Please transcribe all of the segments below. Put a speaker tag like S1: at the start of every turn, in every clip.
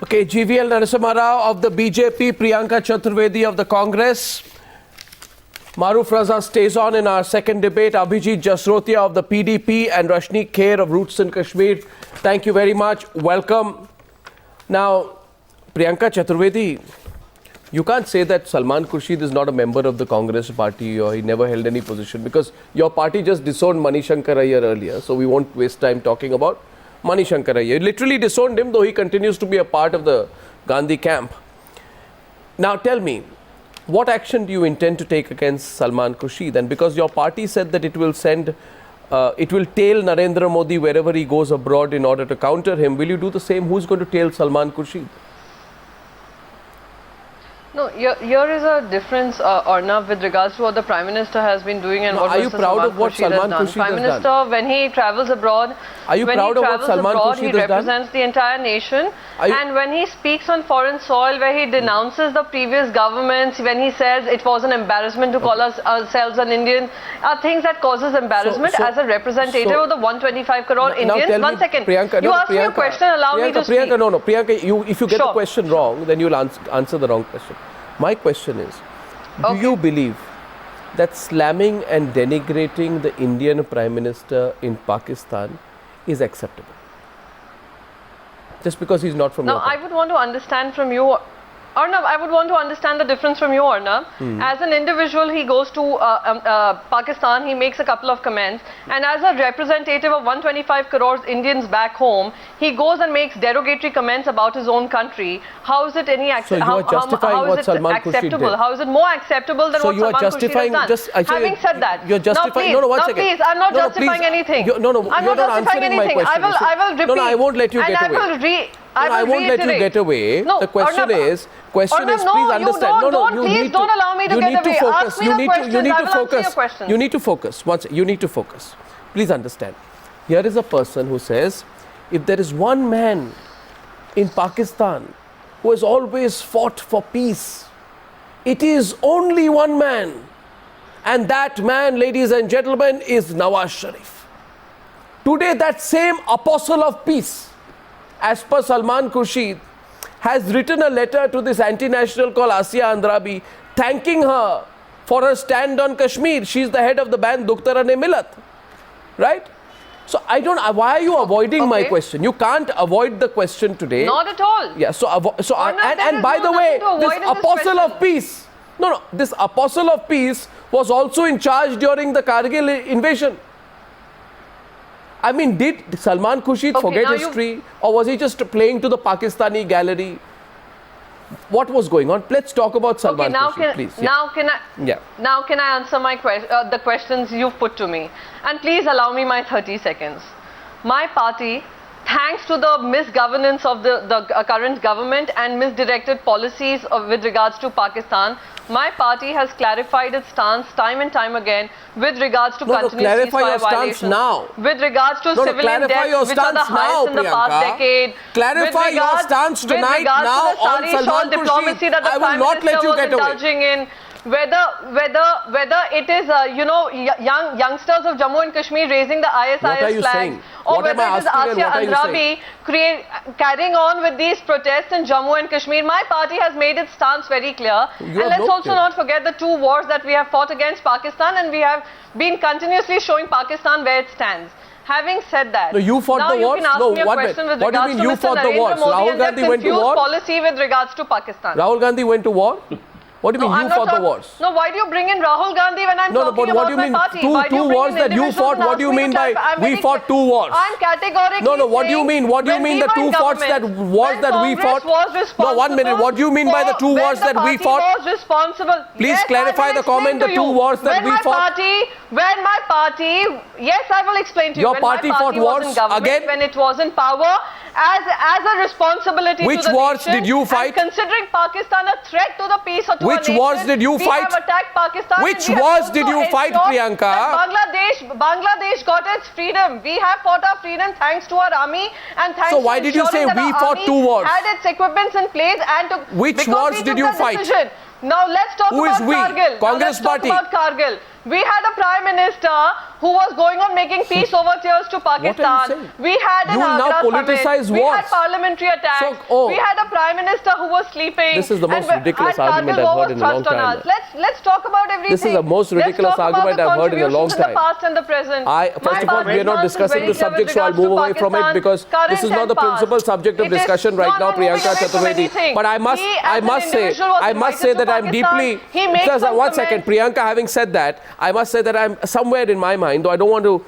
S1: Okay, GVL Narasimha Rao of the BJP, Priyanka Chaturvedi of the Congress. Maroof Raza stays on in our second debate. Abhijit Jasrotia of the PDP and Rashneek Kher of Roots in Kashmir. Thank you very much. Welcome. Now, Priyanka Chaturvedi, you can't say that Salman Khurshid is not a member of the Congress party or he never held any position because your party just disowned Manishankar Iyer earlier. So we won't waste time talking about Manishankar Iyer. You literally disowned him, though he continues to be a part of the Gandhi camp. Now tell me, what action do you intend to take against Salman Khurshid? And because your party said that it will tail Narendra Modi wherever he goes abroad in order to counter him, will you do the same? Who's going to tail Salman Khurshid?
S2: No, here is a difference, Arnab, with regards to what the Prime Minister has been doing and what Mr. Salman Khurshid has done. Prime Minister, when he travels abroad, he represents the entire nation. And when he speaks on foreign soil, where he denounces the previous governments, when he says it was an embarrassment to call ourselves an Indian, are things that causes embarrassment as a representative of the 125 crore Indians. One second.
S1: Priyanka,
S2: you asked me a question, allow me to speak.
S1: Priyanka, if you get the question wrong, then you'll answer the wrong question. My question is, do you believe that slamming and denigrating the Indian Prime Minister in Pakistan is acceptable? Just because he's not from your country.
S2: I would want to understand from you, Arnab, I would want to understand the difference from you, Arnab. As an individual, he goes to Pakistan, he makes a couple of comments, and as a representative of 125 crores Indians back home, he goes and makes derogatory comments about his own country. How is it
S1: acceptable?
S2: How is it more acceptable than what Salman Khurshid has done? Having said that,
S1: you're justifying.
S2: Please, I'm not justifying anything.
S1: I'm not justifying anything.
S2: I will repeat.
S1: I won't let you get away. I won't let you get away. The question is, please understand.
S2: Please don't allow me to get away. Ask me the questions. I will answer your questions.
S1: You need to focus. You need to focus. Please understand. Here is a person who says, if there is one man in Pakistan who has always fought for peace, it is only one man. And that man, ladies and gentlemen, is Nawaz Sharif. Today, that same apostle of peace, as per Salman Khurshid, has written a letter to this anti-national called Andrabi, thanking her for her stand on Kashmir. She's the head of the band Dukhtar-e-Millat. Right? So why are you avoiding my question? You can't avoid the question today.
S2: Not at all.
S1: Yeah, and by the way, this apostle of peace, this apostle of peace was also in charge during the Kargil invasion. I mean, did Salman Khurshid forget history, or was he just playing to the Pakistani gallery? What was going on? Let's talk about Salman Khurshid, please.
S2: Now can I answer my the questions you've put to me? And please allow me my 30 seconds. My party, thanks to the misgovernance of the current government and misdirected policies with regards to Pakistan, my party has clarified its stance time and time again with regards to continuous ceasefire violations, with regards to civilian deaths, which are the highest in the past decade.
S1: Clarify your stance tonight now on Salman Khurshid. I will not let you get away.
S2: Whether it is youngsters of Jammu and Kashmir raising the ISIS flags, or whether it is Andrabi carrying on with these protests in Jammu and Kashmir, my party has made its stance very clear. And let's also not forget the two wars that we have fought against Pakistan, and we have been continuously showing Pakistan where it stands. Having said that,
S1: you fought the wars?
S2: You can ask me a question with regards to Mr. Narendra Modi and their confused policy with regards to Pakistan.
S1: Rahul Gandhi went to war? What do you mean you fought the wars?
S2: No, why do you bring in Rahul Gandhi when I'm talking about my party?
S1: Two wars that you fought, what do you mean by we fought two wars?
S2: I'm categorically
S1: what do you mean? What do you mean the two wars that we fought? No, 1 minute. What do you mean by the two wars that we fought? Please clarify the comment, the two wars that we fought.
S2: When my party, yes, I will explain to you.
S1: Your party fought wars again?
S2: When it was in power, as a responsibility
S1: Which
S2: to the
S1: wars
S2: nation,
S1: did you fight?
S2: And considering Pakistan a threat to the peace or to
S1: Which wars did you fight?
S2: We have attacked Pakistan.
S1: Which wars did you fight, Priyanka?
S2: Bangladesh got its freedom. We have fought our freedom thanks to our army and thanks
S1: so why did you say we fought two wars?
S2: Had its equipments in place and
S1: which wars did you fight?
S2: Now let's talk about Kargil.
S1: Congress party.
S2: Let's talk about Kargil. We had a Prime Minister who was going on making peace overtures to Pakistan. We had an Agra summit. We had parliamentary attacks. We had a Prime Minister who was sleeping.
S1: This is the most ridiculous argument I've heard in a long time.
S2: Let's talk about everything.
S1: This is the most ridiculous argument I've heard in a long time.
S2: The past and the present.
S1: First of all, we are not discussing the subject, so I'll move away from it because this is not the principal subject of discussion right now, Priyanka Chaturvedi. But I must say that I'm deeply. One second, Priyanka, having said that, I must say that I'm somewhere in my mind, though I don't want to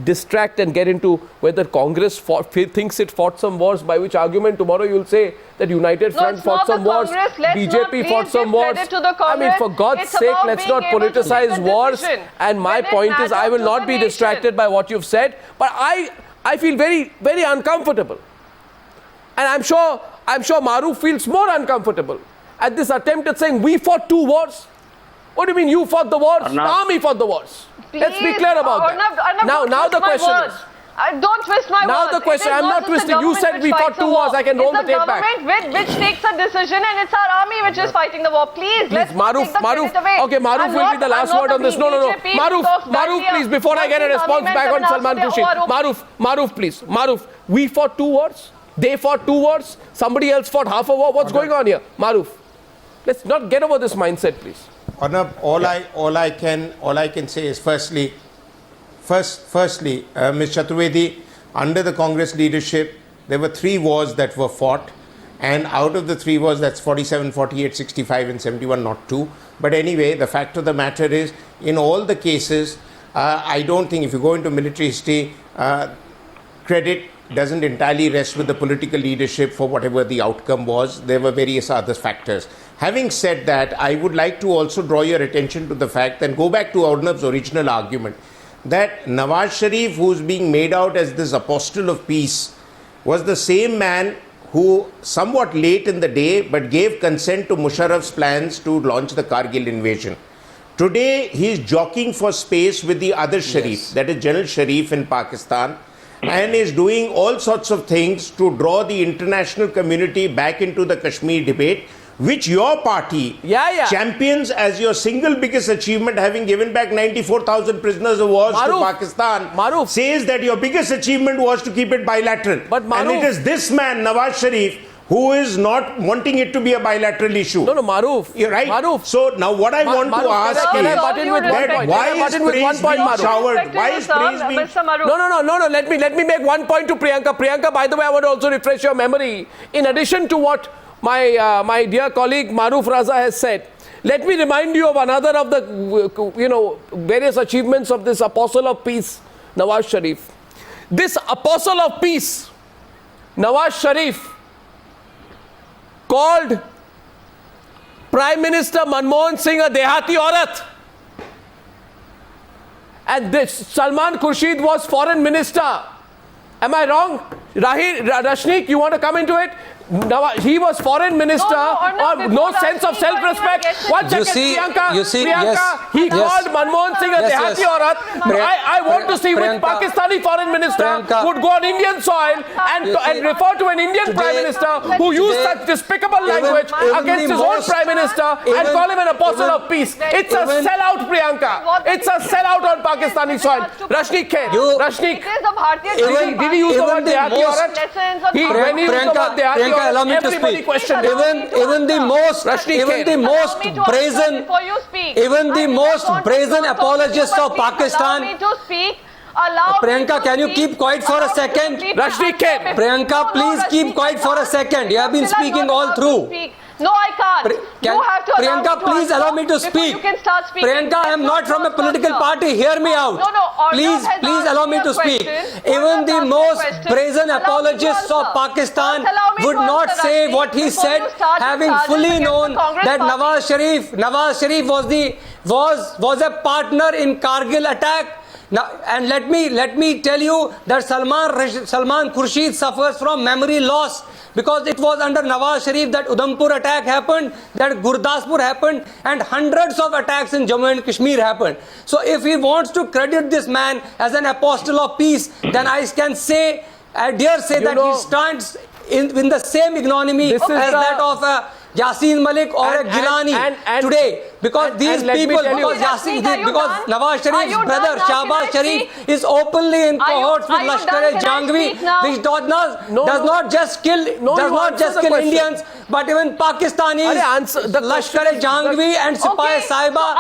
S1: distract and get into whether Congress thinks it fought some wars, by which argument tomorrow you'll say that United Front fought some wars, BJP fought some wars. I mean, for God's sake, let's not politicize wars. And my point is, I will not be distracted by what you've said, but I feel very, very uncomfortable. And I'm sure Maroof feels more uncomfortable at this attempt at saying we fought 2 wars. What do you mean you fought the wars?
S3: Arnab.
S1: The army fought the wars.
S2: Please,
S1: let's be clear about that. Now the question is.
S2: Don't twist my words.
S1: Now the question, I'm not twisting. You said we fought 2 wars. I can roll the tape back.
S2: It's the government which takes a decision, and it's our army which is fighting the war. Please, let's
S1: Maroof,
S2: take the credit away.
S1: Okay, Maroof will be the last word on this. No. Maroof, please, before I get a response back on Salman Khurshid. Maroof, please. Maroof, we fought 2 wars. They fought 2 wars. Somebody else fought half a war. What's going on here? Maroof, let's not get over this mindset, please.
S4: Arnab, all I can say is firstly, Ms. Chaturvedi, under the Congress leadership, there were 3 wars that were fought, and out of the 3 wars, that's 47, 48, 65, and 71, not 2. But anyway, the fact of the matter is, in all the cases, I don't think if you go into military history, credit doesn't entirely rest with the political leadership for whatever the outcome was. There were various other factors. Having said that, I would like to also draw your attention to the fact and go back to Arnab's original argument that Nawaz Sharif, who's being made out as this apostle of peace, was the same man who somewhat late in the day but gave consent to Musharraf's plans to launch the Kargil invasion. Today, he's jockeying for space with the other Sharif, that is General Sharif in Pakistan, and is doing all sorts of things to draw the international community back into the Kashmir debate, which your party champions as your single biggest achievement, having given back 94,000 prisoners of war to Pakistan, says that your biggest achievement was to keep it bilateral. But and it is this man, Nawaz Sharif, who is not wanting it to be a bilateral issue.
S1: No, Maroof.
S4: You're right.
S1: Maroof.
S4: So now what I want to ask is that why is praise being showered? Why is praise being...
S1: No. Let me make one point to Priyanka. Priyanka, by the way, I want to also refresh your memory. In addition to what my dear colleague Maroof Raza has said, let me remind you of another of the various achievements of this apostle of peace, Nawaz Sharif. This apostle of peace, Nawaz Sharif, called Prime Minister Manmohan Singh a Dehati Aurat. And this Salman Khurshid was foreign minister. Am I wrong? Rashneek, you want to come into it? He was foreign minister, no sense of self-respect. One second, Priyanka, he called Manmohan Singh a Dehati Aurat. I want to see which Pakistani foreign minister would go on Indian soil and refer to an Indian prime minister who used such despicable language against his own prime minister and call him an apostle of peace. It's a sellout, Priyanka. It's a sellout on Pakistani soil. Rashneek Kher, did he use the word Dehati Aurat? When he used the word Dehati Aurat,
S3: allow me to speak. Even the most brazen apologists of Pakistan. Priyanka, can you keep quiet for a second?
S1: Rashneek Kher.
S3: Priyanka, please keep quiet for a second. You have been speaking all through.
S2: No, I can't. You have to
S3: Priyanka, please allow me to speak.
S2: You can start speaking.
S3: Priyanka, I am not from a political party. Hear me out. Please allow me to speak. Even the most brazen apologists of Pakistan would not say what he said, having fully known that Nawaz Sharif was a partner in Kargil attack. Now, and let me tell you that Salman Khurshid suffers from memory loss, because it was under Nawaz Sharif that Udhampur attack happened, that Gurdaspur happened, and hundreds of attacks in Jammu and Kashmir happened. So if he wants to credit this man as an apostle of peace, then I dare say that he stands in the same ignominy as that of Yasin Malik or a Gilani today. Because these people, because Nawaz Sharif's brother Shahbaz Sharif is openly in cohorts with Lashkar-e-Jhangvi, which does not just kill Indians, but even Pakistanis, Lashkar-e-Jhangvi and Sipahi Saiba,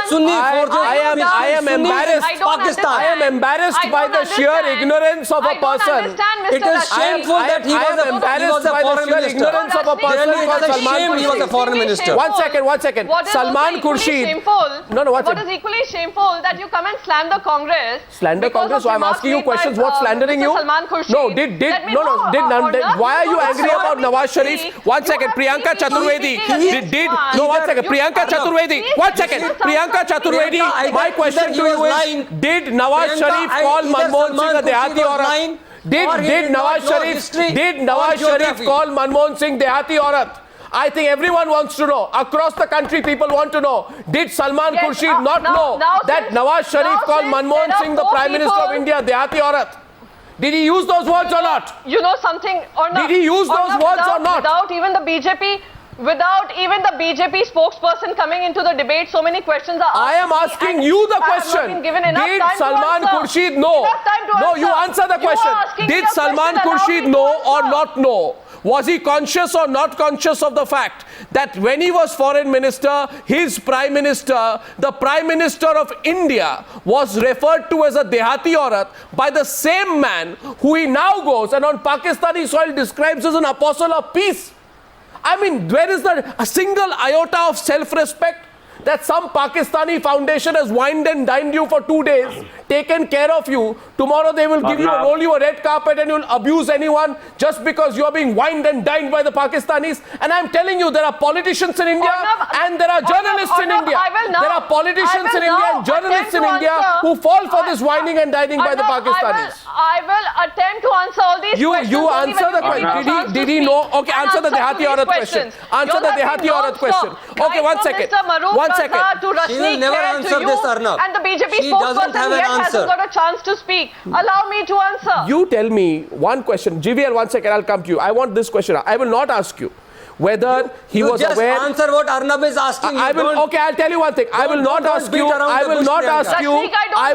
S3: Sunni forces.
S1: I am embarrassed by the sheer ignorance of a person.
S3: It is shameful that he was a foreign minister.
S1: Ignorance of a person called Salman Khurshid.
S3: He was a foreign minister.
S1: One second. Salman Khurshid.
S2: What is equally shameful that you come and slam the Congress.
S1: Slander Congress? So I'm asking you questions. What's slandering you?
S2: Salman Khurshid.
S1: No, why are you angry about Nawaz Sharif? One second, Priyanka Chaturvedi. Priyanka Chaturvedi. My question to you is: did Nawaz Sharif call Manmohan Singh a Dehati Aurat? Did Nawaz Sharif call Manmohan Singh Dehati Aurat? I think everyone wants to know. Across the country, people want to know. Did Salman Khurshid not know that Nawaz Sharif called Manmohan Singh, the Prime Minister of India, Dehati Aurat? Did he use those words or not?
S2: You know something or not?
S1: Did he use those words or not?
S2: Without even the BJP spokesperson coming into the debate, so many questions are asked.
S1: I am asking you the question. Did Salman Khurshid know? No, you answer the question. Did Salman Khurshid know or not know? Was he conscious or not conscious of the fact that when he was foreign minister, his prime minister, the Prime Minister of India, was referred to as a Dehati Aurat by the same man who he now goes and on Pakistani soil describes as an apostle of peace? I mean, where is a single iota of self-respect that some Pakistani foundation has wined and dined you for 2 days, taken care of you? Tomorrow they will roll you a red carpet and you'll abuse anyone just because you are being wined and dined by the Pakistanis. And I'm telling you, there are politicians in India and there are journalists in India. There are politicians in India and journalists in India who fall for this wining and dining by the Pakistanis.
S2: I will attempt to answer all these questions.
S1: You answer the question. Did he know? Okay, answer the Dehati Aurat question. Answer the Dehati Aurat question. Okay, 1 second.
S2: To
S3: she will never answer this, Arnab.
S2: And the BJP
S3: she doesn't have an answer.
S2: Hasn't got a chance to speak. Allow me to answer.
S1: You tell me one question. GVL, 1 second, I'll come to you. I want this question. I will not ask you whether he was aware.
S3: You just answer what Arnab is asking.
S1: Okay, I'll tell you one thing. I will not ask you. I will not ask you. I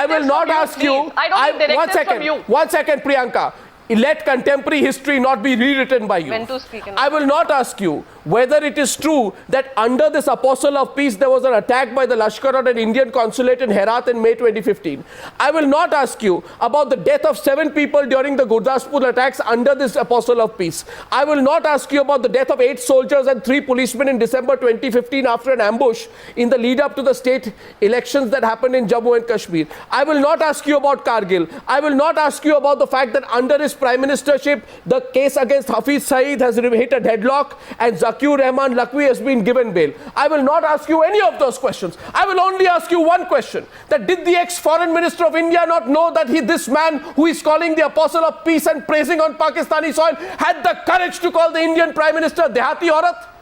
S1: will not ask you.
S2: I don't need directives from you.
S1: 1 second, Priyanka. Let contemporary history not be rewritten by you.
S2: When to speak.
S1: I will not ask you whether it is true that under this apostle of peace there was an attack by the Lashkar at an Indian consulate in Herat in May 2015. I will not ask you about the death of 7 people during the Gurdaspur attacks under this apostle of peace. I will not ask you about the death of 8 soldiers and 3 policemen in December 2015 after an ambush in the lead up to the state elections that happened in Jammu and Kashmir. I will not ask you about Kargil. I will not ask you about the fact that under his prime ministership, the case against Hafiz Saeed has hit a deadlock and Zakir Rahman Lakwi has been given bail. I will not ask you any of those questions. I will only ask you one question. That did the ex-foreign minister of India not know that this man who is calling the apostle of peace and praising on Pakistani soil had the courage to call the Indian Prime Minister Dehati Aurat?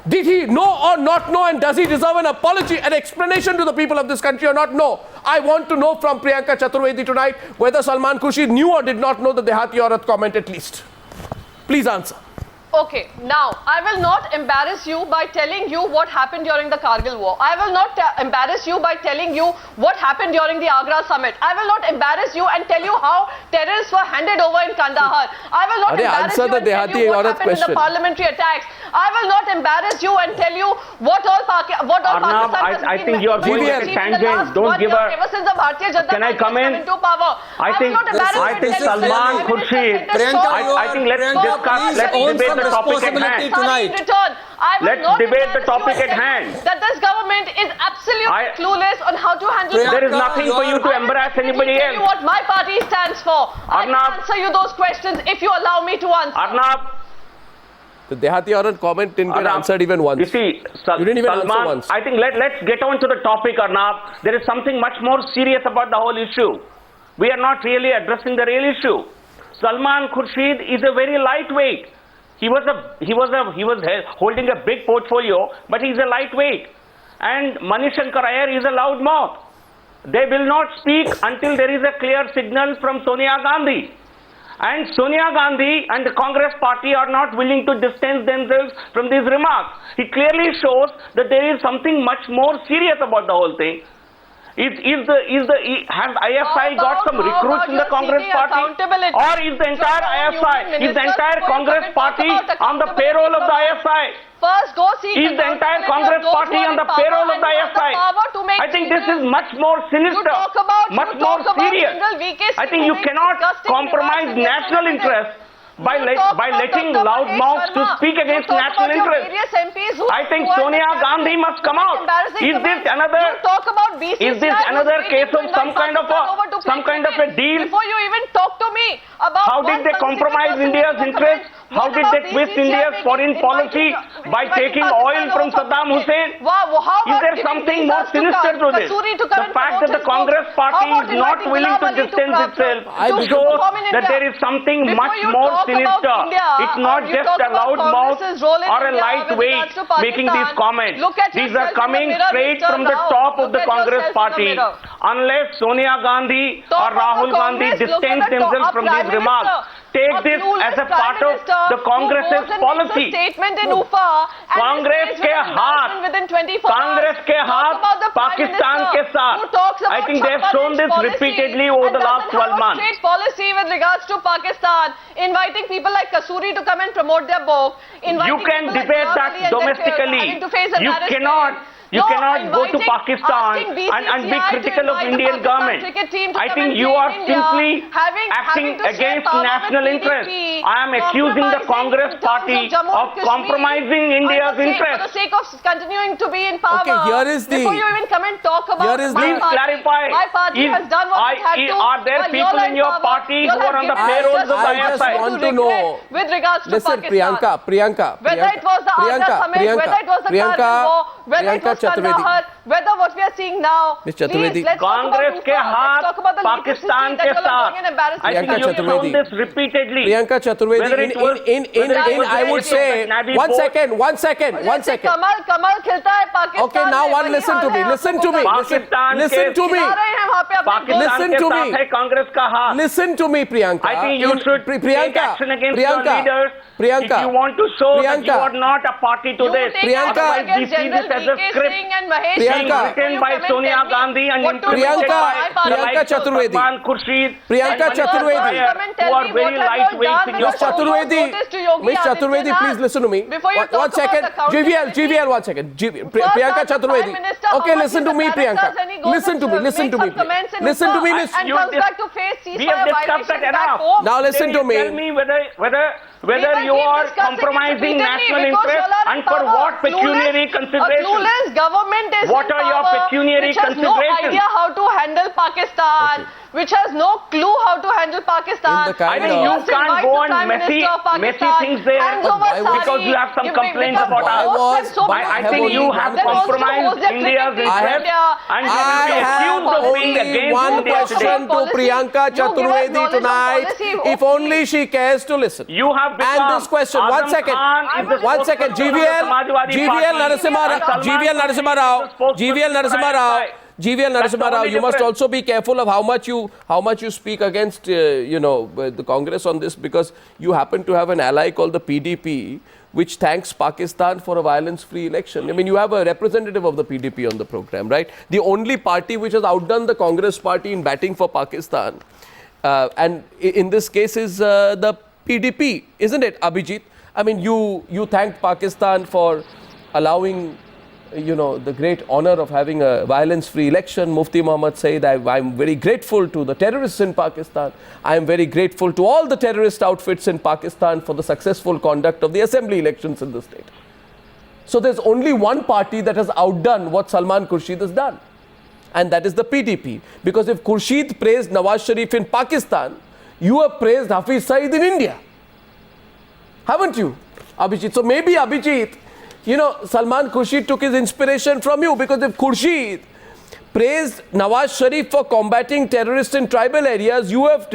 S1: Did he know or not know, and does he deserve an apology, an explanation to the people of this country or not? No. I want to know from Priyanka Chaturvedi tonight whether Salman Khurshid knew or did not know the Dehati Aurat comment at least. Please answer.
S2: Okay, now I will not embarrass you by telling you what happened during the Kargil war. I will not embarrass you by telling you what happened during the Agra summit. I will not embarrass you and tell you how terrorists were handed over in Kandahar. I will not embarrass you and tell you what happened in the parliamentary attacks. I will not embarrass you and tell you what all
S5: Arnab,
S2: Pakistan
S5: I think you are going at a tangent. Don't give a...
S2: Ever since the Bharatiya Janata
S5: Can I come in?
S2: Into power.
S5: I think Salman Khurshid. I think let's debate the topic at hand. Let's debate the topic at hand.
S2: That this government is absolutely clueless on how to handle.
S5: There is nothing for you to embarrass anybody else.
S2: What my party stands for. I can answer you those questions if you allow me to answer.
S5: Arnab.
S1: The Dehati Aurat comment didn't get answered even once.
S5: You see,
S1: you didn't even answer once.
S5: I think let's get on to the topic, Arnab. There is something much more serious about the whole issue. We are not really addressing the real issue. Salman Khurshid is a very lightweight. He was holding a big portfolio, but he's a lightweight. And Manish Shankar Iyer is a loudmouth. They will not speak until there is a clear signal from Sonia Gandhi. And Sonia Gandhi and the Congress party are not willing to distance themselves from these remarks. It clearly shows that there is something much more serious about the whole thing. Has ISI got some recruits in the Congress party? Or is the entire ISI, is the entire Congress party on the payroll of the ISI?
S2: First, go see
S5: is the entire Congress party on the payroll of the ISI? I think this is much more sinister, much more serious. I think you cannot compromise national interests by letting loud mouths to speak against national interests. I think Sonia Gandhi must come out. Is this another case of some kind of a deal?
S2: Before you even talk to me about
S5: how did they compromise India's interests? How did they twist India's foreign policy by taking oil from Saddam Hussein? Is there something more sinister to this? The fact that the Congress party is not willing to distance itself shows that there is something much more sinister. It's not just a loud mouth or a lightweight making these comments. These are coming straight from the top of the Congress party. Unless Sonia Gandhi or Rahul Gandhi distance themselves from these remarks, take this as a part of the Congress's policy. Congress के हाथ पाकिस्तान के साथ. I think they have shown this repeatedly over the last 12 months.
S2: Straight policy with regards to Pakistan, inviting people like Kasuri to come and promote their book.
S5: You can debate that domestically. You cannot go to Pakistan and be critical of Indian government. I think you are simply acting against national interests. I am accusing the Congress party of compromising India's interests.
S2: For the sake of continuing to be in power.
S1: Okay, here is the...
S2: Before you even come and talk about
S5: please clarify.
S2: My party has done what it had to.
S5: Are there people in your party who are on the payrolls of the ISI?
S1: I just want to know.
S2: With regards to
S1: Listen,
S2: Pakistan.
S1: Priyanka.
S2: Whether it was the Agra summit, whether it was the Kargil war, whether it was Kandahar, whether what we are seeing now.
S1: Ms. Chaturvedi.
S5: Congress के हाथ पाकिस्तान के साथ. I think you have shown this repeatedly.
S1: Priyanka Chaturvedi, I would say, one second.
S2: Kamal खिलता है Pakistan.
S1: Okay, now listen to me. Listen to me.
S5: Congress का हाथ.
S1: Listen to me, Priyanka.
S5: I think you should take action against your leaders. If you want to show that you are not a party to this.
S1: Priyanka,
S5: we see this as a script being written by Sonia Gandhi and implemented by
S1: Priyanka Chaturvedi.
S5: Salman Khurshid.
S1: Priyanka Chaturvedi.
S5: Who are very lightweight in your
S1: Miss Chaturvedi, please listen to me. One second. GVL, 1 second. Priyanka Chaturvedi. Okay, listen to me, Priyanka. Listen to me, Miss.
S5: We have discussed that enough.
S1: Now listen to me.
S5: Tell me whether you are compromising national interest and for what pecuniary considerations. What are your pecuniary considerations?
S2: Which has no idea how to handle Pakistan. Which has no clue how to handle Pakistan.
S5: I think you can't go on messy things there because you have some complaints about us. I think you have compromised India's interest and you will be accused of being against
S1: one question to Priyanka Chaturvedi tonight. If only she cares to listen.
S5: You have become
S1: and this question, one second. GVL Narasimha Rao, you must also be careful of how much you speak against the Congress on this, because you happen to have an ally called the PDP, which thanks Pakistan for a violence-free election. I mean, you have a representative of the PDP on the program, right? The only party which has outdone the Congress party in batting for Pakistan, and in this case is the PDP, isn't it, Abhijit? I mean, you thanked Pakistan for allowing the great honor of having a violence-free election. Mufti Muhammad said, I'm very grateful to the terrorists in Pakistan. I am very grateful to all the terrorist outfits in Pakistan for the successful conduct of the assembly elections in the state. So there's only one party that has outdone what Salman Khurshid has done, and that is the PDP. Because if Khurshid praised Nawaz Sharif in Pakistan, you have praised Hafiz Saeed in India. Haven't you, Abhijit? So maybe, Abhijit, Salman Khurshid took his inspiration from you, because if Khurshid praised Nawaz Sharif for combating terrorists in tribal areas, you have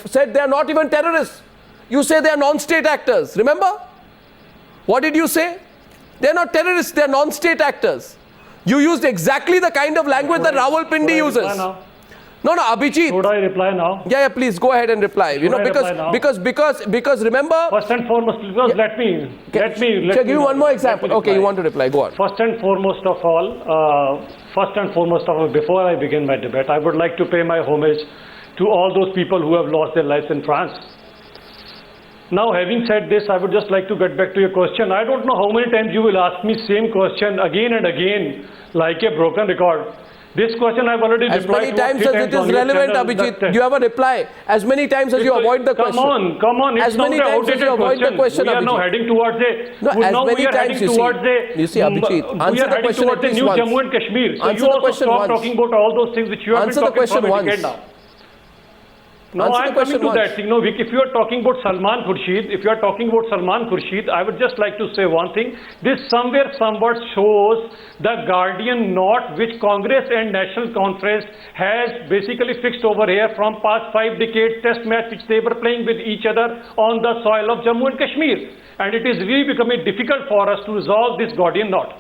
S1: said they are not even terrorists. You say they are non-state actors. Remember? What did you say? They are not terrorists, they are non-state actors. You used exactly the kind of language that Rawalpindi uses. No, Abhijit.
S6: Should I reply now?
S1: Yeah, please go ahead and reply.
S6: Should I reply now?
S1: Because remember.
S6: First and foremost, let me.
S1: Give you one more example. Okay, you want to reply? Go on.
S6: First and foremost of all, before I begin my debate, I would like to pay my homage to all those people who have lost their lives in France. Now, having said this, I would just like to get back to your question. I don't know how many times you will ask me same question again and again, like a broken record. This question I've already replied to.
S1: As many times as it is relevant, Abhijit, you have a reply. As many times as you avoid the question.
S6: Come on.
S1: As many times as you avoid the question,
S6: we are now heading towards
S1: you see, Abhijit, answer the question at least once.
S6: Jammu and Kashmir. So
S1: answer
S6: you
S1: the
S6: also
S1: question
S6: stop
S1: once.
S6: talking about all those things which you have been talking from a decade now. Now I'm coming to that thing. If you are talking about Salman Khurshid, I would just like to say one thing. This somewhat shows the Guardian knot which Congress and National Conference has basically fixed over here from past 5 decades test match which they were playing with each other on the soil of Jammu and Kashmir. And it is really becoming difficult for us to resolve this Guardian knot.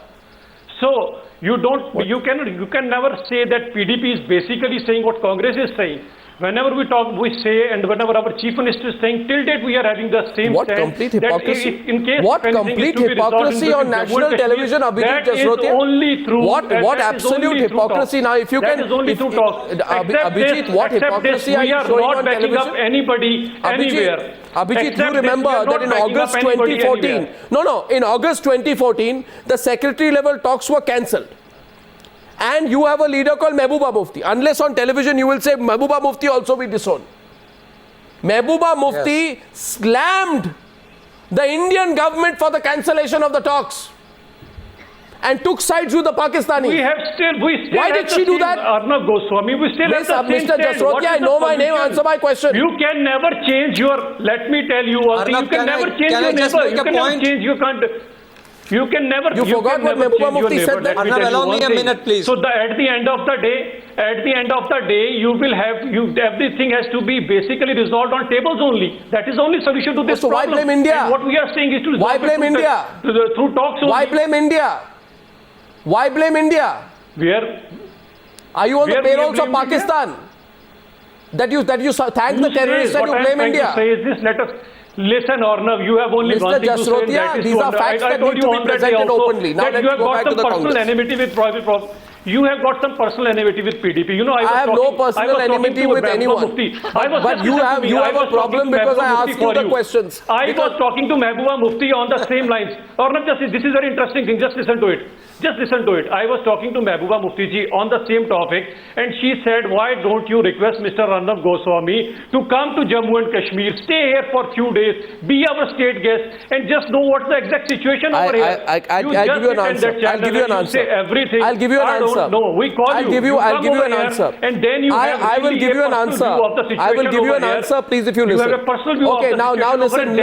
S6: So you can never say that PDP is basically saying what Congress is saying. Whenever we talk, we say, and whenever our Chief Minister is saying, till date we are having the same
S1: what
S6: stand.
S1: Complete hypocrisy?
S6: In case
S1: what complete hypocrisy on national television, Abhijit Jasrotia?
S6: That is only through.
S1: What absolute hypocrisy? Now, if you can.
S6: That is only through talk.
S1: Abhijit, what hypocrisy are you showing on television?
S6: We are not backing up anybody anywhere.
S1: Abhijit, you remember that in August 2014, in August 2014, the secretary level talks were cancelled. And you have a leader called Mehbooba Mufti. Unless on television you will say Mehbooba Mufti also be disowned. Mehbooba Mufti slammed the Indian government for the cancellation of the talks and took sides with the Pakistani. Why did she do that?
S6: Arnab Goswami, we still have the same
S1: Mr. Jasrotia, I know my name, answer my question.
S6: You can never change your, let me tell you one thing, you can never change your neighbor. You can never change, you can't. You can never.
S1: You forgot what Mehbooba Mufti said.
S3: Arnab, allow me a minute, please.
S6: So at the end of the day, you will have everything has to be basically resolved on tables only. That is only solution to this problem.
S1: So why blame India?
S6: And what we are saying is to resolve
S1: why blame India?
S6: Through talks only.
S1: Why blame India? Why blame India?
S6: Where?
S1: Are you on the payrolls of Pakistan? That you thank the terrorists and you blame India?
S6: Say is this? Let us. Listen, Arnab, you have only one thing to say.
S1: Mr. Jasrotia, these are facts that need to be presented openly. Now let's go back to the Congress.
S6: You have got some personal enmity with PDP. You know,
S1: I have no personal enmity with anyone. But you have a problem because I asked you the questions.
S6: I was talking to Mehbooba Mufti on the same lines. Arnab, this is very interesting thing. Just listen to it. I was talking to Mehbooba Mufti ji on the same topic, and she said, why don't you request Mr. Arnab Goswami to come to Jammu and Kashmir, stay here for a few days, be our state guest, and just know what's the exact situation over here.
S1: I'll give you an answer. I'll give you an answer.
S6: I'll
S1: give you an answer.
S6: No, we call
S1: I'll give you an answer.
S6: And then you
S1: I will give you an answer. I will give you an answer, please, if you listen.
S6: You have a personal view
S1: okay, now listen,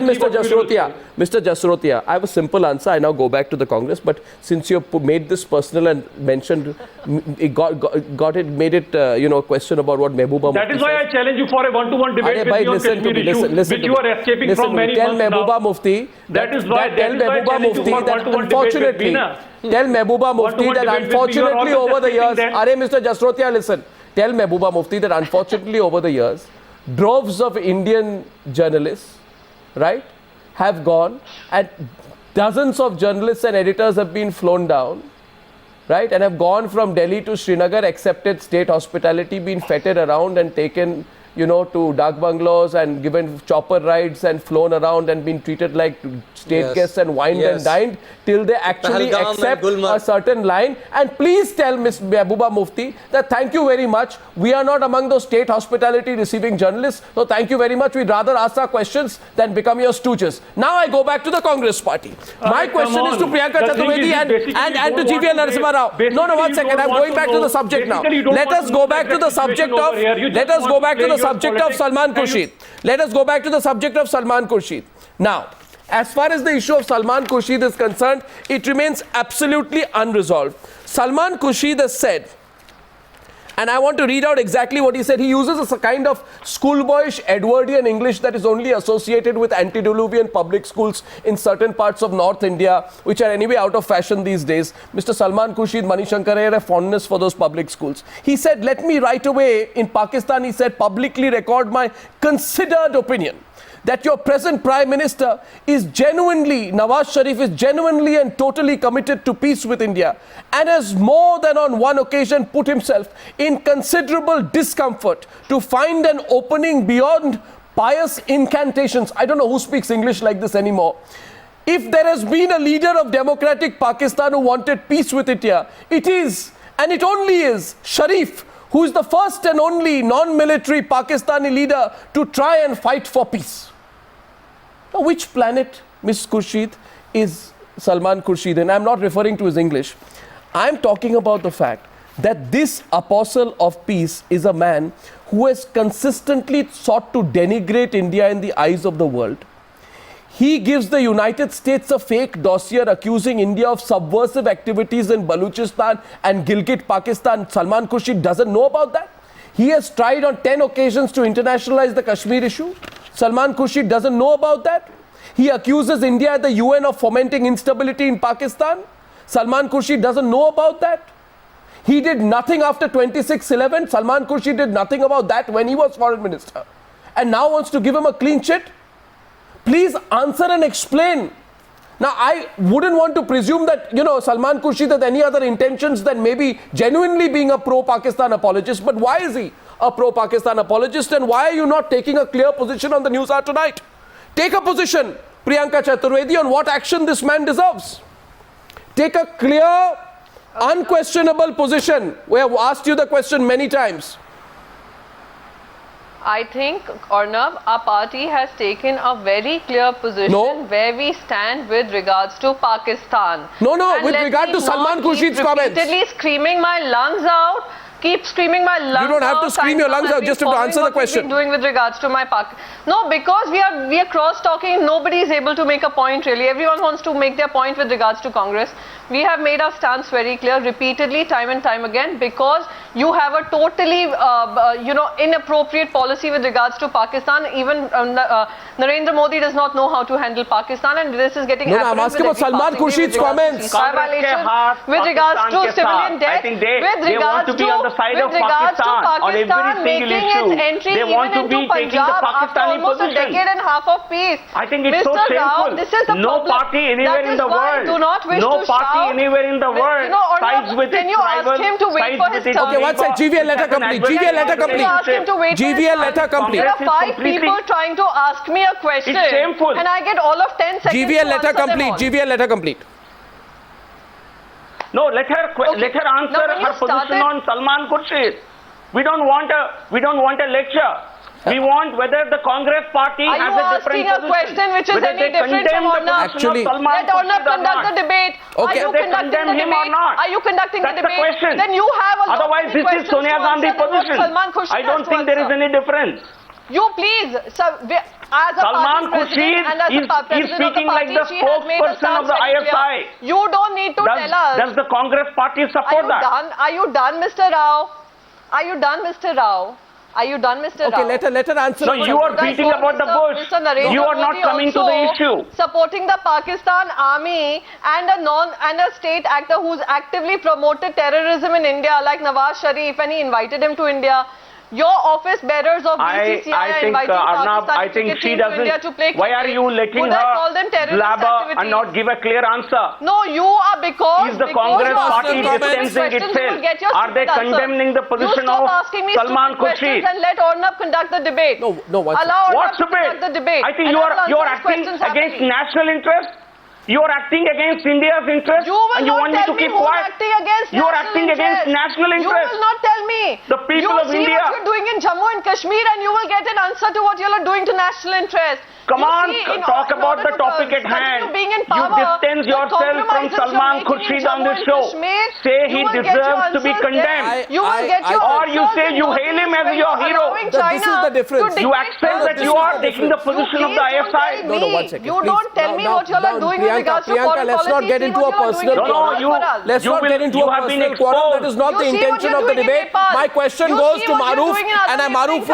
S1: Mr. Jasrotia. Mr. Jasrotia, I have a simple answer. I now go back to the Congress, but since you made this personal and mentioned, made it a question about what Mehbooba Mufti
S6: That is why I challenge you for a one-to-one debate with me on Kashmir issue, which you are escaping from many months now.
S1: Tell Mehbooba Mufti that unfortunately, tell Mehbooba Mufti that unfortunately over the years, Mr. Jasrotia, listen. Tell Mehbooba Mufti that unfortunately over the years, droves of Indian journalists, right, have gone and dozens of journalists and editors have been flown down, right, and have gone from Delhi to Srinagar, accepted state hospitality, been feted around and taken, to Dak bungalows and given chopper rides and flown around and been treated like state guests and wined and dined till they actually accept a certain line. And please tell Ms. Mehbooba Mufti that thank you very much. We are not among those state hospitality receiving journalists. So thank you very much. We'd rather ask our questions than become your stooges. Now I go back to the Congress party. My question is to Priyanka Chaturvedi and to GVL Narasimha Rao. No, 1 second. I'm going back to the subject now. Let us go back to the subject of Salman Khurshid. Let us go back to the subject of Salman Khurshid. Now, as far as the issue of Salman Khurshid is concerned, it remains absolutely unresolved. Salman Khurshid has said And I want to read out exactly what he said. He uses a kind of schoolboyish Edwardian English that is only associated with antediluvian public schools in certain parts of North India, which are anyway out of fashion these days. Mr. Salman Khurshid, Manishankar had a fondness for those public schools. He said, let me right away, in Pakistan, he said, publicly record my considered opinion that your present Prime Minister is genuinely, Nawaz Sharif is genuinely and totally committed to peace with India and has more than on one occasion put himself in considerable discomfort to find an opening beyond pious incantations. I don't know who speaks English like this anymore. If there has been a leader of democratic Pakistan who wanted peace with India, it is, and it only is, Sharif, who is the first and only non-military Pakistani leader to try and fight for peace. Now, which planet, Ms. Khurshid, is Salman Khurshid? And I'm not referring to his English. I'm talking about the fact that this apostle of peace is a man who has consistently sought to denigrate India in the eyes of the world. He gives the United States a fake dossier accusing India of subversive activities in Balochistan and Gilgit, Pakistan. Salman Khurshid doesn't know about that. He has tried on 10 occasions to internationalize the Kashmir issue. Salman Khurshid doesn't know about that. He accuses India at the UN of fomenting instability in Pakistan. Salman Khurshid doesn't know about that. He did nothing after 26/11. Salman Khurshid did nothing about that when he was foreign minister. And now wants to give him a clean chit. Please answer and explain. Now, I wouldn't want to presume that, Salman Khurshid has any other intentions than maybe genuinely being a pro-Pakistan apologist. But why is he a pro-Pakistan apologist, and why are you not taking a clear position on the Newshour tonight? Take a position, Priyanka Chaturvedi, on what action this man deserves. Take a clear, unquestionable position. We have asked you the question many times.
S2: I think, Arnab, our party has taken a very clear position where we stand with regards to Pakistan.
S1: No, with regard to Salman Khurshid's comments.
S2: Repeatedly screaming my lungs out. Keep screaming my lungs out.
S1: You don't have to scream your lungs out, just to answer the question.
S2: Doing with regards to my No, because we are cross-talking. Nobody is able to make a point really. Everyone wants to make their point with regards to Congress. We have made our stance very clear repeatedly, time and time again, because you have a totally, inappropriate policy with regards to Pakistan. Even Narendra Modi does not know how to handle Pakistan, and this is getting
S1: I'm asking about Salman Khurshid's comments.
S2: With regards to civilian death, with regards to Pakistan making its entry even into Punjab after almost a decade and a half of peace.
S5: I think it's so shameful.
S2: This is the
S5: no
S2: problem.
S5: Party anywhere in the world.
S2: Do not wish
S5: no
S2: to
S5: party
S2: shout.
S5: Anywhere in the world sides with
S2: can you ask him to wait for his turn?
S1: Okay, one sec. GVL, let her complete. GVL, let her complete. GVL, let her complete.
S2: There are 5 people trying to ask me a question.
S5: It's shameful.
S2: And I get all of 10 seconds
S1: GVL, let her complete. GVL, let her complete.
S5: No, let her answer her position on Salman Khurshid. We don't want a lecture. We want whether the Congress party has a different position.
S2: Are you asking a question which is any different from Arnab?
S1: Actually,
S2: let Arnab conduct the debate.
S1: Okay.
S2: Are you conducting the debate? Are you conducting the debate?
S5: That's the question.
S2: Then you have a lot
S5: Otherwise, this is Sonia Gandhi position. I don't think there is any difference.
S2: You please, as a
S5: Salman Khurshid is speaking like the spokesperson of the ISI.
S2: You don't need to tell us.
S5: Does the Congress party support that?
S2: Are you done, Mr. Rao? Are you done, Mr. Rao? Are you done, Mr. Rao?
S1: Okay, let her answer.
S5: No, you are beating about the bush. You are not coming to the issue.
S2: Supporting the Pakistan army and a state actor who's actively promoted terrorism in India, like Nawaz Sharif, and he invited him to India. Your office bearers of BCCI
S5: I think, Arnab, I think she doesn't. Why are you letting her blabber and not give a clear answer?
S2: No, you are because.
S5: Is the Congress party distancing itself? Are they condemning the position of Salman Khurshid?
S2: And let Arnab conduct the debate.
S1: No,
S2: allow
S5: What's
S2: Arnab to conduct the debate.
S5: I think you are acting against national interest. You are acting against India's interest, and you want me to keep quiet. You are acting against national interest.
S2: You will not tell me.
S5: The people of India.
S2: You see what you're doing in Jammu and Kashmir, and you will get an answer to what you are doing to national interest.
S5: Come on, talk about the topic at hand.
S2: Being in power,
S5: you distance yourself from Salman Khurshid on this show. Say he deserves to be condemned. Or you say you hail him as your hero.
S1: This is the difference.
S5: You accept that you are taking the position of the ISI.
S1: No, 1 second.
S2: You don't tell me what you all are doing with regards to foreign policy.
S1: Let's not get into a personal quarrel. Let's not get into a personal quarrel. That is not the intention of the debate. My question goes to Maroof, and Maroof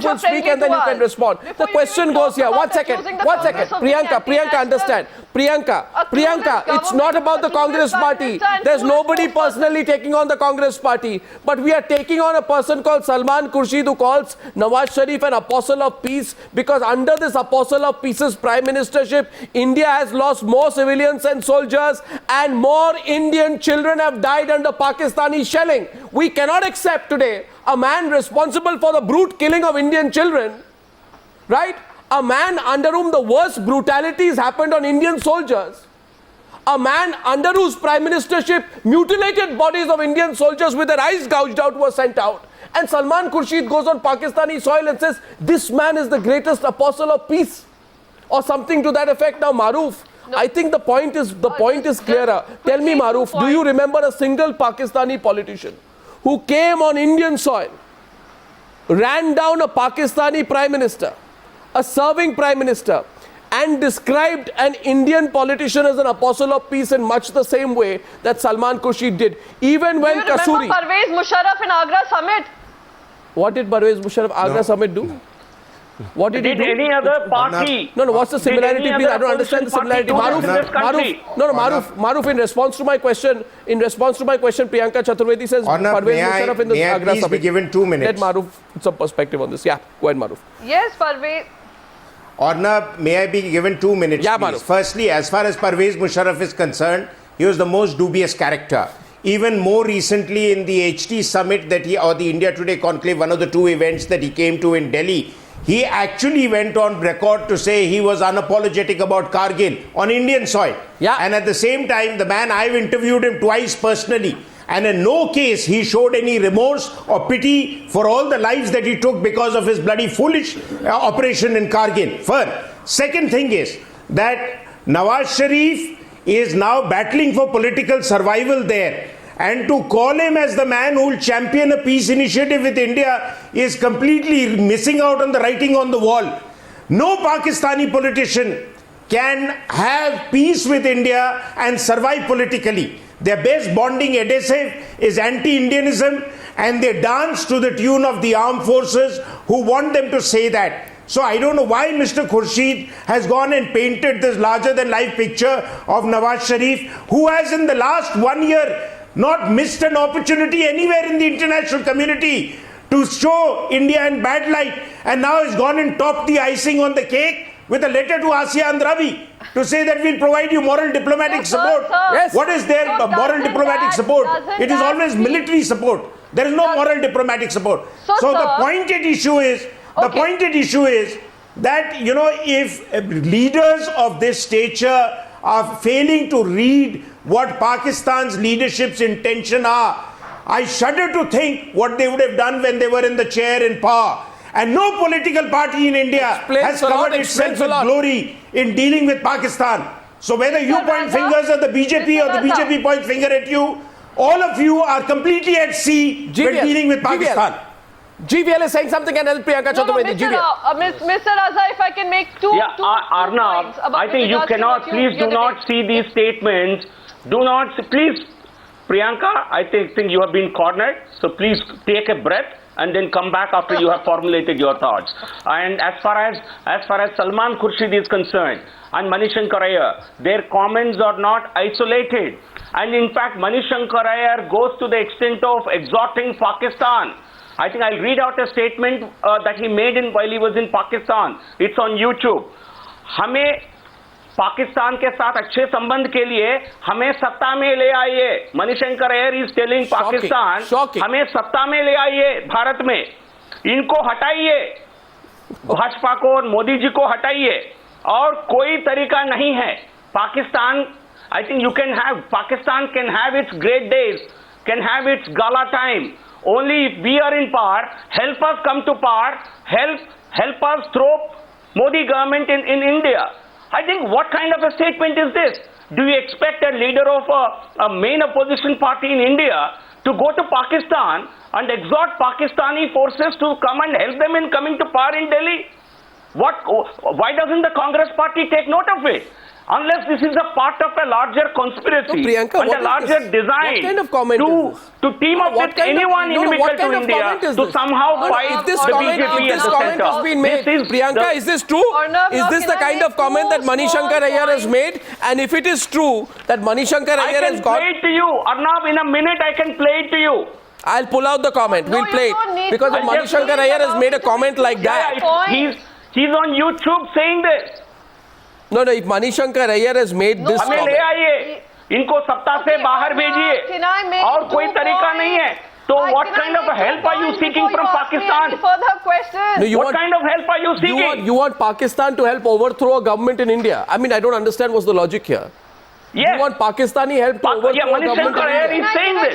S1: will speak, and then you can respond. The question goes here. 1 second. Priyanka, understand. Priyanka, it's not about the Congress party. There's nobody personally taking on the Congress party. But we are taking on a person called Salman Khurshid who calls Nawaz Sharif an apostle of peace, because under this apostle of peace's prime ministership, India has lost more civilians and soldiers, and more Indian children have died under Pakistani shelling. We cannot accept today a man responsible for the brute killing of Indian children, right? A man under whom the worst brutalities happened on Indian soldiers. A man under whose prime ministership mutilated bodies of Indian soldiers with their eyes gouged out were sent out. And Salman Khurshid goes on Pakistani soil and says, this man is the greatest apostle of peace, or something to that effect. Now, Maroof, no. I think the point is clearer. Tell me, Maroof, do you remember a single Pakistani politician who came on Indian soil, ran down a Pakistani prime minister, a serving prime minister, and described an Indian politician as an apostle of peace in much the same way that Salman Khurshid did? Even when Kasuri...
S2: Do you remember Parvez Musharraf in Agra summit?
S1: What did Parvez Musharraf Agra summit do? What did he do?
S5: Any other party?
S1: No, what's the similarity? Please, I don't understand the similarity. Maroof, in response to my question, Priyanka Chaturvedi says Parvez Musharraf in the Agra summit.
S4: Be given 2 minutes.
S1: Let Maroof some perspective on this. Yeah, go ahead, Maroof.
S2: Yes, Parvez.
S4: Arnab, may I be given 2 minutes,
S1: yeah,
S4: please? Firstly, as far as Parvez Musharraf is concerned, he was the most dubious character. Even more recently in the HT summit or the India Today conclave, one of the two events that he came to in Delhi, he actually went on record to say he was unapologetic about Kargil on Indian soil.
S1: Yeah.
S4: And at the same time, the man, I've interviewed him twice personally, and in no case he showed any remorse or pity for all the lives that he took because of his bloody foolish operation in Kargil. First. Second thing is that Nawaz Sharif is now battling for political survival there. And to call him as the man who will champion a peace initiative with India is completely missing out on the writing on the wall. No Pakistani politician can have peace with India and survive politically. Their best bonding adhesive is anti-Indianism, and they dance to the tune of the armed forces who want them to say that. So I don't know why Mr. Khurshid has gone and painted this larger-than-life picture of Nawaz Sharif, who has in the last 1 year not missed an opportunity anywhere in the international community to show India in bad light, and now has gone and topped the icing on the cake with a letter to Andrabi to say that we'll provide you moral diplomatic support.
S1: Yes.
S4: What is their moral diplomatic support? It is always military support. There is no moral diplomatic support. So the pointed issue is, that, you know, if leaders of this stature are failing to read what Pakistan's leadership's intention are, I shudder to think what they would have done when they were in the chair in power. And no political party in India has covered itself with glory in dealing with Pakistan. So whether you point fingers at the BJP or the BJP point finger at you, all of you are completely at sea when dealing with Pakistan.
S1: GVL is saying something, and Priyanka Chaturvedi.
S2: Mr. Raza, if I can make two
S5: Arnab, I think you cannot, please do not see these statements. Do not, please, Priyanka, I think you have been cornered, so please take a breath and then come back after you have formulated your thoughts. And as far as Salman Khurshid is concerned, and Manishankar Iyer, their comments are not isolated. And in fact, Manishankar Iyer goes to the extent of exhorting Pakistan. I think I'll read out a statement that he made while he was in Pakistan. It's on YouTube. हमें पाकिस्तान के साथ अच्छे संबंध के लिए हमें सत्ता में ले आइए. मनीशंकर अय्यर इज टेलिंग पाकिस्तान, हमें सत्ता में ले आइए, भारत में इनको हटाइए, भाजपा को और मोदी जी को हटाइए, और कोई तरीका नहीं है. Pakistan, I think you can have, Pakistan can have its great days, can have its gala time. Only if we are in power. Help us come to power. Help us throw Modi government in India. I think what kind of a statement is this? Do you expect a leader of a main opposition party in India to go to Pakistan and exhort Pakistani forces to come and help them in coming to power in Delhi? Why doesn't the Congress party take note of it? Unless this is a part of a larger conspiracy and a larger design to team up with anyone inimical to India to somehow fight the BJP at the center.
S1: Priyanka, is this true? Is this the kind of comment that Manishankar Ayyar has made? And if it is true that Manishankar Ayyar has got...
S5: I can play it to you. Arnab, in a minute I can play it to you.
S1: I'll pull out the comment. We'll play it. Because if Manishankar Ayyar has made a comment like that...
S5: He's on YouTube saying this.
S1: No, if Manishankar Ayyar has made this
S5: comment. हमें ले आइए, इनको सत्ता से बाहर भेजिए, और कोई तरीका नहीं है. So what kind of help are you seeking from Pakistan? What kind of help are you seeking?
S1: You want Pakistan to help overthrow a government in India? I mean, I don't understand what's the logic here.
S5: Yes.
S1: You want Pakistani help to overthrow a government in India?
S5: He's saying this.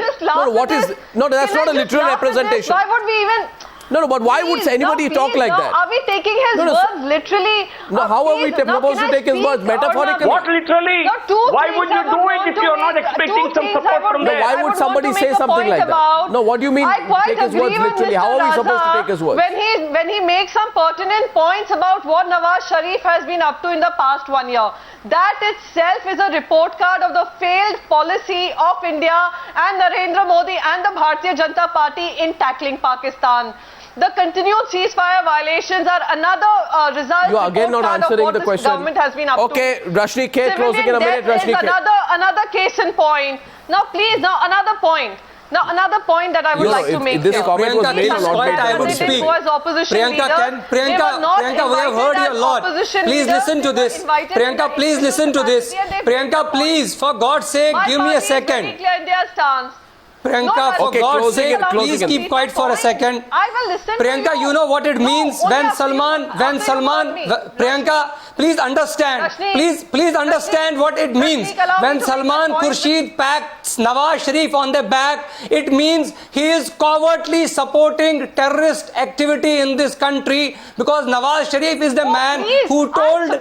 S1: No, that's not a literal representation.
S2: Why would we even...
S1: No, but why would anybody talk like that?
S2: Are we taking his words literally?
S1: No, how are we supposed to take his words? Metaphorically?
S5: What literally? Why would you do it if you're not expecting some support from there?
S1: Why would somebody say something like that? No, what do you mean take his words literally? How are we supposed to take his words?
S2: When he makes some pertinent points about what Nawaz Sharif has been up to in the past 1 year, that itself is a report card of the failed policy of India and Narendra Modi and the Bharatiya Janata Party in tackling Pakistan. The continued ceasefire violations are another result.
S1: You are again not answering the question.
S2: Government has been up
S1: okay, Rashneek Kher closing in a minute. Rashneek Kher.
S2: Another case in point. Now, please, another point. Now, another point that I would like to make
S1: this
S2: here.
S1: Comment was made or not made,
S3: I would speak.
S2: Priyanka,
S3: we have heard you a lot. Please listen to this. Priyanka, please listen to this. Priyanka, please, for God's sake, give me a second. Priyanka, for God's sake, please keep quiet for a second.
S2: I will listen.
S3: Priyanka, you know what it means when Salman, Priyanka, please understand. Please understand what it means. When Salman Khurshid pats Nawaz Sharif on the back, it means he is covertly supporting terrorist activity in this country because Nawaz Sharif is the man who told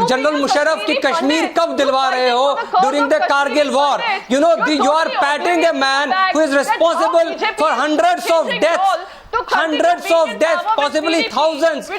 S3: General Musharraf ki Kashmir kab dilwa rahe ho during the Kargil war. You know, you are patting a man who is responsible for hundreds of deaths, possibly thousands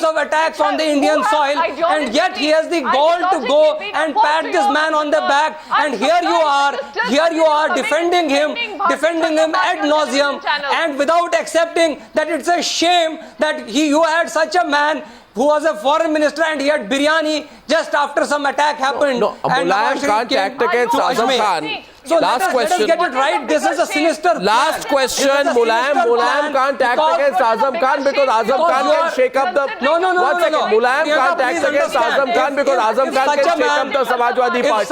S3: of attacks on the Indian soil, and yet he has the gall to go and pat this man on the back, and here you are defending him ad nauseum, and without accepting that it's a shame that you had such a man who was a foreign minister and he had biryani just after some attack happened.
S1: And Mulayam can't act against Azam Khan.
S3: So last question. Let us get it right. This is a sinister plan.
S1: Last question. Mulayam can't act against Azam Khan because Azam Khan can shake up the...
S3: No.
S1: Mulayam can't act against Azam Khan because Azam Khan can shake up the Samajwadi Party.
S3: If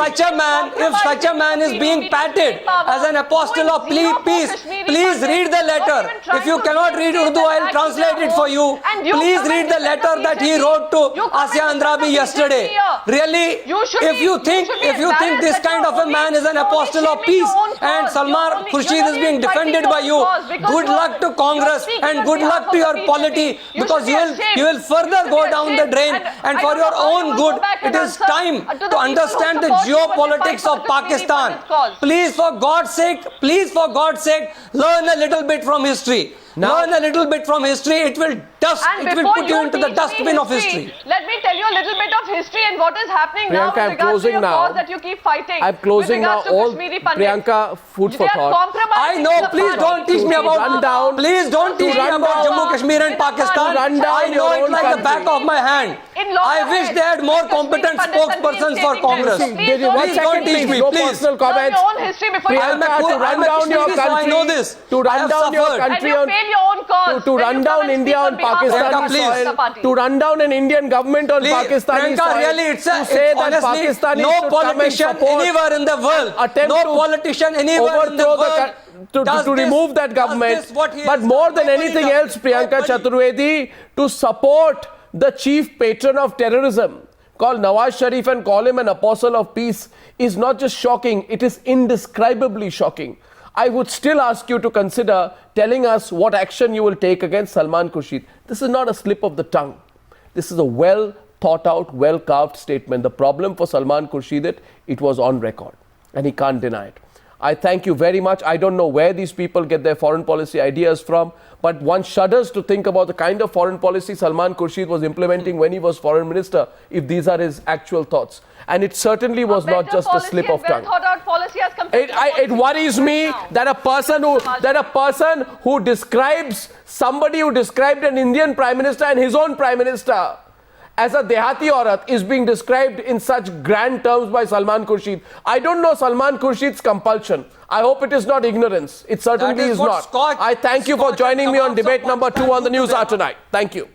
S3: such a man is being patted as an apostle of peace, please read the letter. If you cannot read Urdu, I'll translate it for you. Please read the letter that he wrote to Asya Andrabi yesterday. Really, if you think this kind of a man is an apostle of peace and Salman Khurshid is being defended by you, good luck to Congress and good luck to your polity, because you will further go down the drain, and for your own good it is time to understand the geopolitics of Pakistan. Please for God's sake, learn a little bit from history. Learn a little bit from history. It will put you into the dustbin of history.
S2: Let me tell you a little bit of history and what is happening now with regards to your cause that you keep fighting.
S1: I'm closing now. All Priyanka, food for thought.
S3: I know. Please don't teach me about. Please don't teach me about Jammu, Kashmir, and Pakistan. I know it like the back of my hand. I wish they had more competent spokespersons for Congress. Please don't teach me. Please.
S1: Personal comments. Priyanka, to run down your country.
S3: I know this.
S1: To run down your country on. To run down India on Pakistani soil, to run down an Indian government on Pakistani soil,
S3: really, it's
S1: say that Pakistani
S3: no politician anywhere in the world,
S1: to remove that government, but more than anything else, Priyanka Chaturvedi, to support the chief patron of terrorism, call Nawaz Sharif and call him an apostle of peace, is not just shocking, it is indescribably shocking. I would still ask you to consider telling us what action you will take against Salman Khurshid. This is not a slip of the tongue. This is a well thought out, well-carved statement. The problem for Salman Khurshid, it was on record and he can't deny it. I thank you very much. I don't know where these people get their foreign policy ideas from, but one shudders to think about the kind of foreign policy Salman Khurshid was implementing when he was foreign minister, if these are his actual thoughts. And it certainly was not just a slip of tongue. It worries me that a person who describes somebody who described an Indian Prime Minister and his own Prime Minister as a Dehati aurat is being described in such grand terms by Salman Khurshid. I don't know Salman Khurshid's compulsion. I hope it is not ignorance. It certainly is not. I thank you for joining me on debate number 2 on the Newshour tonight. Thank you.